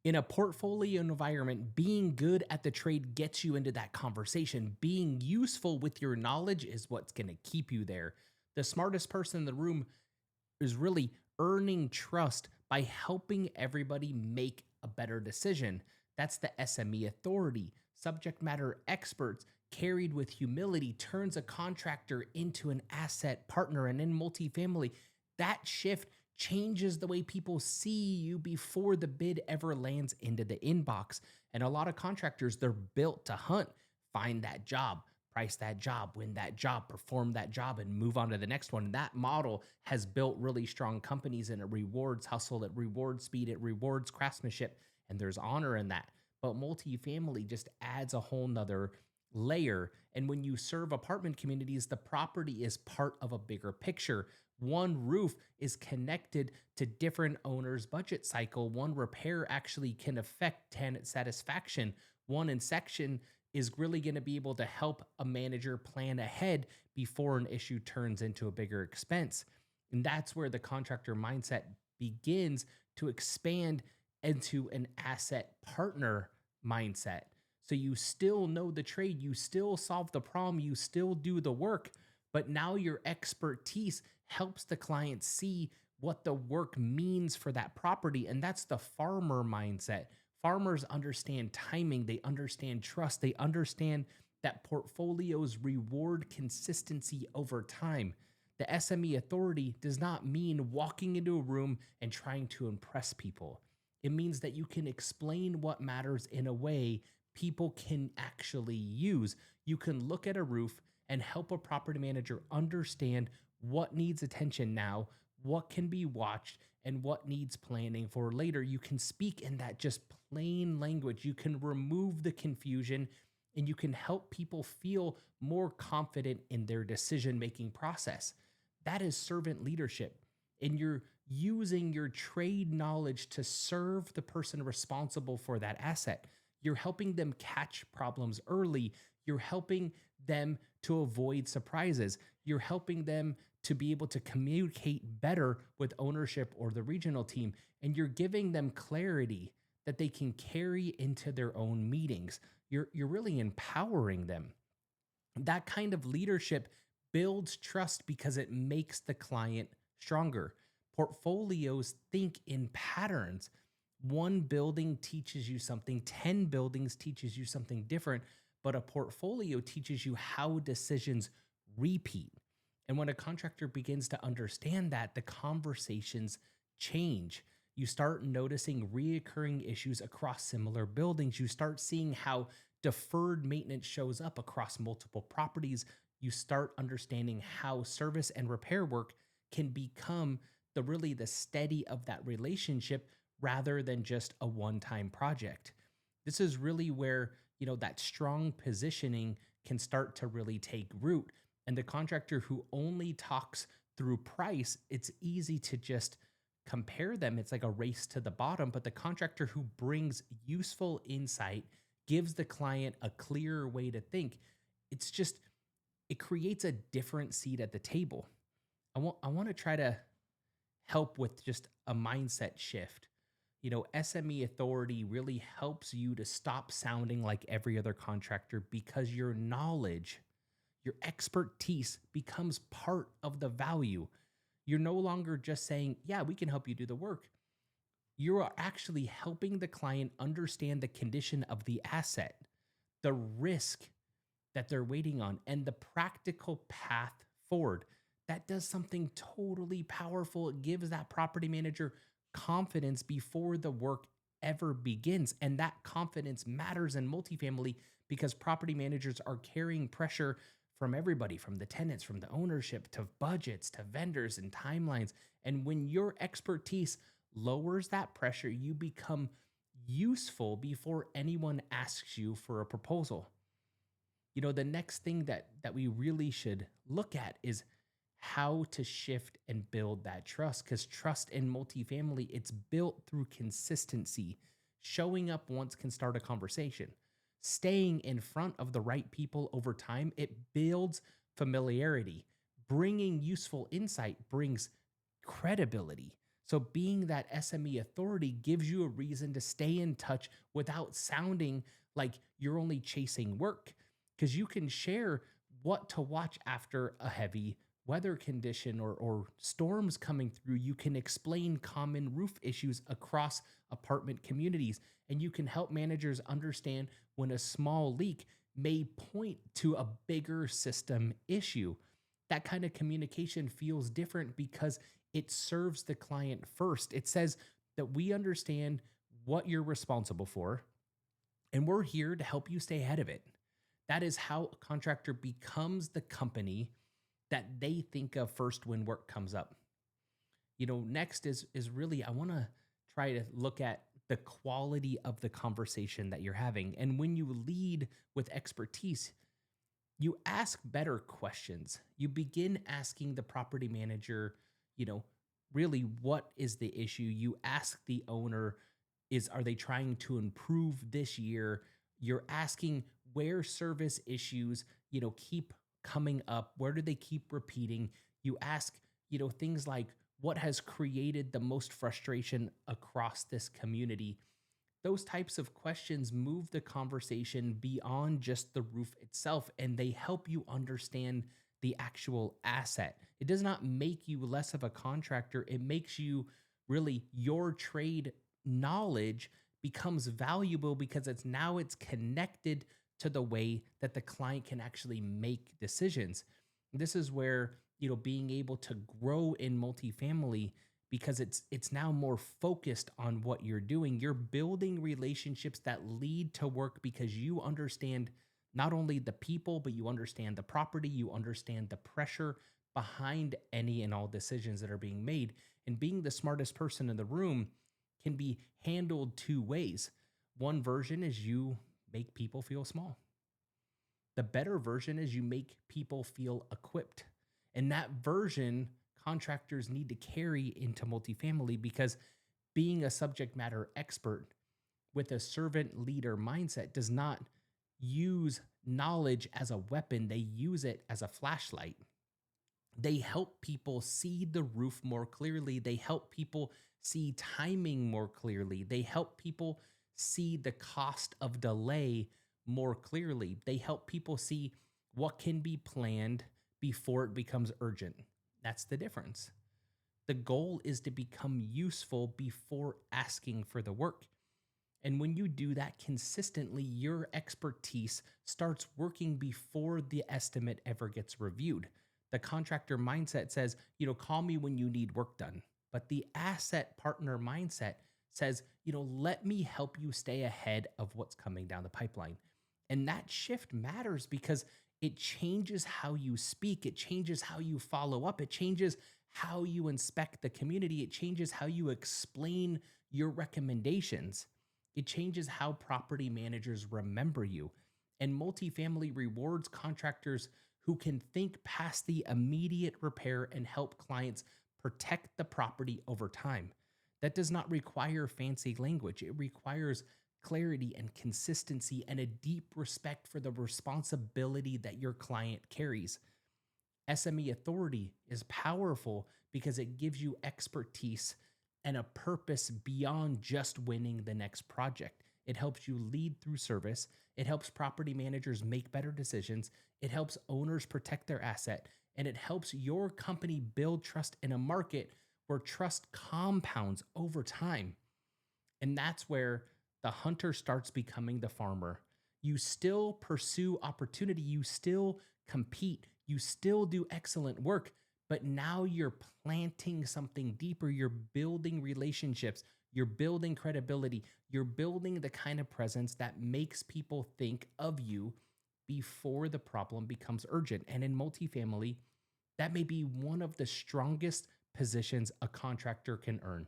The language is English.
In a portfolio environment, being good at the trade gets you into that conversation. Being useful with your knowledge is what's going to keep you there. The smartest person in the room is really earning trust by helping everybody make a better decision. That's the SME authority. Subject matter experts carried with humility turns a contractor into an asset partner. And in multifamily, that shift changes the way people see you before the bid ever lands into the inbox. And a lot of contractors, they're built to hunt, find that job, price that job, win that job, perform that job, and move on to the next one. That model has built really strong companies, and it rewards hustle, it rewards speed, it rewards craftsmanship, and there's honor in that. But multifamily just adds a whole nother layer. And when you serve apartment communities, the property is part of a bigger picture. One roof is connected to different owners' budget cycle. One repair actually can affect tenant satisfaction. One inspection is really going to be able to help a manager plan ahead before an issue turns into a bigger expense. And that's where the contractor mindset begins to expand into an asset partner mindset. So you still know the trade, you still solve the problem, you still do the work, but now your expertise helps the client see what the work means for that property. And that's the farmer mindset. Farmers understand timing, they understand trust, they understand that portfolios reward consistency over time. The SME authority does not mean walking into a room and trying to impress people. It means that you can explain what matters in a way people can actually use. You can look at a roof and help a property manager understand what needs attention now, what can be watched, and what needs planning for later. You can speak in that just plain language. You can remove the confusion and you can help people feel more confident in their decision making process. That is servant leadership. And you're using your trade knowledge to serve the person responsible for that asset. You're helping them catch problems early. You're helping them to avoid surprises. You're helping them to be able to communicate better with ownership or the regional team. And you're giving them clarity that they can carry into their own meetings. You're really empowering them. That kind of leadership builds trust because it makes the client stronger. Portfolios think in patterns. One building teaches you something, 10 buildings teaches you something different, but a portfolio teaches you how decisions repeat. And when a contractor begins to understand that, the conversations change. You start noticing reoccurring issues across similar buildings. You start seeing how deferred maintenance shows up across multiple properties. You start understanding how service and repair work can become the steady of that relationship rather than just a one-time project. This is really where, that strong positioning can start to really take root. And the contractor who only talks through price, it's easy to just compare them. It's like a race to the bottom. But the contractor who brings useful insight, gives the client a clearer way to think, it creates a different seat at the table. I want to try to help with just a mindset shift. SME authority really helps you to stop sounding like every other contractor because your knowledge, your expertise becomes part of the value. You're no longer just saying, yeah, we can help you do the work. You are actually helping the client understand the condition of the asset, the risk that they're waiting on, and the practical path forward. That does something totally powerful. It gives that property manager confidence before the work ever begins. And that confidence matters in multifamily because property managers are carrying pressure from everybody, from the tenants, from the ownership, to budgets, to vendors and timelines. And when your expertise lowers that pressure, you become useful before anyone asks you for a proposal. The next thing that we really should look at is how to shift and build that trust, because trust in multifamily, it's built through consistency. Showing up once can start a conversation. Staying in front of the right people over time, it builds familiarity. Bringing useful insight brings credibility. So being that SME authority gives you a reason to stay in touch without sounding like you're only chasing work, because you can share what to watch after a heavy weather condition or storms coming through. You can explain common roof issues across apartment communities, and you can help managers understand when a small leak may point to a bigger system issue. That kind of communication feels different because it serves the client first. It says that we understand what you're responsible for, and we're here to help you stay ahead of it. That is how a contractor becomes the company that they think of first when work comes up. Next is really I want to try to look at the quality of the conversation that you're having. And when you lead with expertise, you ask better questions. You begin asking the property manager, you know, really what is the issue? You ask the owner, is are they trying to improve this year? You're asking where service issues, keep coming up. Where do they keep repeating? You ask, things like what has created the most frustration across this community. Those types of questions move the conversation beyond just the roof itself, and they help you understand the actual asset. It does not make you less of a contractor. It makes you really your trade knowledge becomes valuable because it's connected to the way that the client can actually make decisions. This is where, being able to grow in multifamily, because it's now more focused on what you're doing. You're building relationships that lead to work because you understand not only the people, but you understand the property, you understand the pressure behind any and all decisions that are being made. And being the smartest person in the room can be handled two ways. One version is you make people feel small. The better version is you make people feel equipped. And that version contractors need to carry into multifamily, because being a subject matter expert with a servant leader mindset does not use knowledge as a weapon, they use it as a flashlight. They help people see the roof more clearly. They help people see timing more clearly. They help people see the cost of delay more clearly. They help people see what can be planned before it becomes urgent. That's the difference. The goal is to become useful before asking for the work. And when you do that consistently, your expertise starts working before the estimate ever gets reviewed. The contractor mindset says, call me when you need work done. But the asset partner mindset says, let me help you stay ahead of what's coming down the pipeline. And that shift matters because it changes how you speak, it changes how you follow up, it changes how you inspect the community, it changes how you explain your recommendations. It changes how property managers remember you. And multifamily rewards contractors who can think past the immediate repair and help clients protect the property over time. That does not require fancy language. It requires clarity and consistency and a deep respect for the responsibility that your client carries. SME authority is powerful because it gives you expertise and a purpose beyond just winning the next project. It helps you lead through service. It helps property managers make better decisions. It helps owners protect their asset. And it helps your company build trust in a market where trust compounds over time. And that's where the hunter starts becoming the farmer. You still pursue opportunity, you still compete, you still do excellent work, but now you're planting something deeper. You're building relationships, you're building credibility, you're building the kind of presence that makes people think of you before the problem becomes urgent. And in multifamily, that may be one of the strongest positions a contractor can earn.